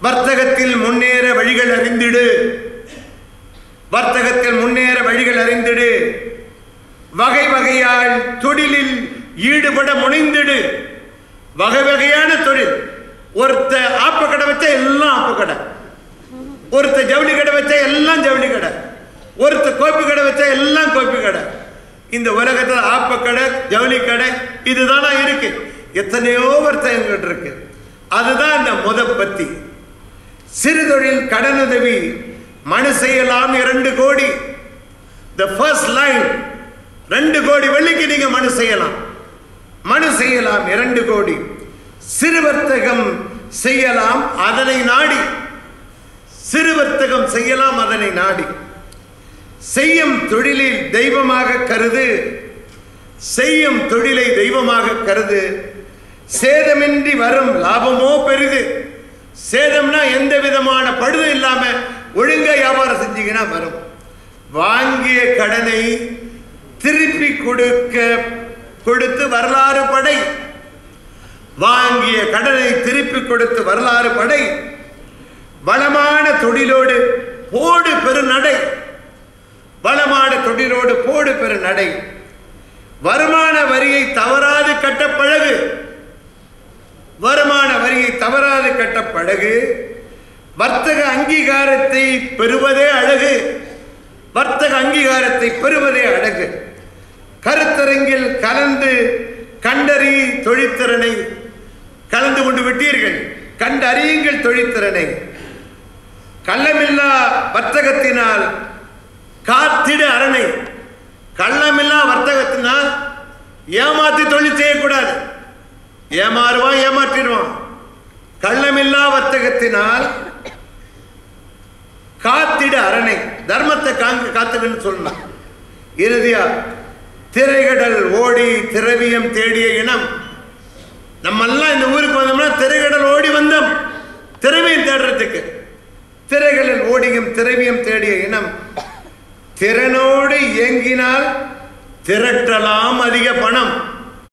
வர்த்தகத்தில் முன்னேற வழிகள் அறிந்திடு. வர்த்தகத்தில் முன்னேற வழிகள் அறிந்திடு. வகை வகையால் தொழிலில் ஈடுபட முனைந்திடு. வகை வகையான தொழில். ஒருத்த ஆப்ப கடை வச்சா எல்லாம் ஆப்ப கடை, ஒருத்த ஜவுளி கடை வச்சா எல்லாம் ஜவுளி கடை, ஒருத்த கோப்பி கடை வச்சா எல்லாம் கோப்பி கடை. இந்த உலகத்தில் ஆப்ப கடை ஜவுளி கடை இதுதானா இருக்கு. எத்தனையோ வர்த்தகங்கள் இருக்கு. அதுதான் இந்த பத்தி. சிறு தொழில் கடனுதவி மனு செய்யலாம் 2 கோடி. த ஃபர்ஸ்ட் லைன் 2 கோடி வெள்ளிக்கு நீங்க மனு செய்யலாம். மனு செய்யலாம் 2 கோடி. சிறு வர்த்தகம் செய்யலாம் அதனை நாடி. சிறு வர்த்தகம் செய்யலாம் அதனை நாடி. செய்யும் தொழிலில் தெய்வமாக கருது. செய்யும் தொழிலை தெய்வமாக கருது. சேதமின்றி வரும் லாபமோ பெரிது. சேதம்னா எந்த விதமான பழுதும் இல்லாம ஒழுங்கா வியாபாரம் செஞ்சீங்கன்னா வரும். வாங்கிய கடனை திருப்பி கொடுத்து வரலாறு படை. வாங்கிய கடனை திருப்பி கொடுத்து வரலாறு படை. வளமான தொழிலோடு போடு பெருநடை. வளமான தொழிலோடு போடு பெருநடை. வருமான வரியை தவறாது கட்ட பழகு. வருமான வரியை தவறாது கட்ட பழகு. வர்த்தக அங்கீகாரத்தை பெறுவதே அழகு. வர்த்தக அங்கீகாரத்தை பெறுவதே அழகு. கருத்தரங்கில் கலந்து கண்டறி தொழிற்திறனை. கலந்து கொண்டு விட்டீர்கள், கண்டறியுங்கள் தொழிற்திறனை. கள்ளமில்லா வர்த்தகத்தினால் காத்திடு அரணை. கள்ளமில்லா வர்த்தகத்தினால் ஏமாத்தி தொழில் செய்யக்கூடாது. ஏமாறுவான், ஏமாற்றிடுவான். கள்ளமில்லா வர்த்தகத்தினால் காத்திடு அரணை. தர்மத்தை காத்துக்கன்னு சொல்லலாம். இறுதியா திரைகடல் ஓடி திரவியம் தேடிய இனம். நம்ம எல்லாம் இந்த ஊருக்கு வந்தோம்னா திரைகடல் ஓடி வந்தோம் திரவியம் தேடுறதுக்கு. திரைகளில் ஓடியும் திரவியம் தேடிய இனம். திறனோடு இயங்கினால் திரட்டலாம் அதிக பணம்.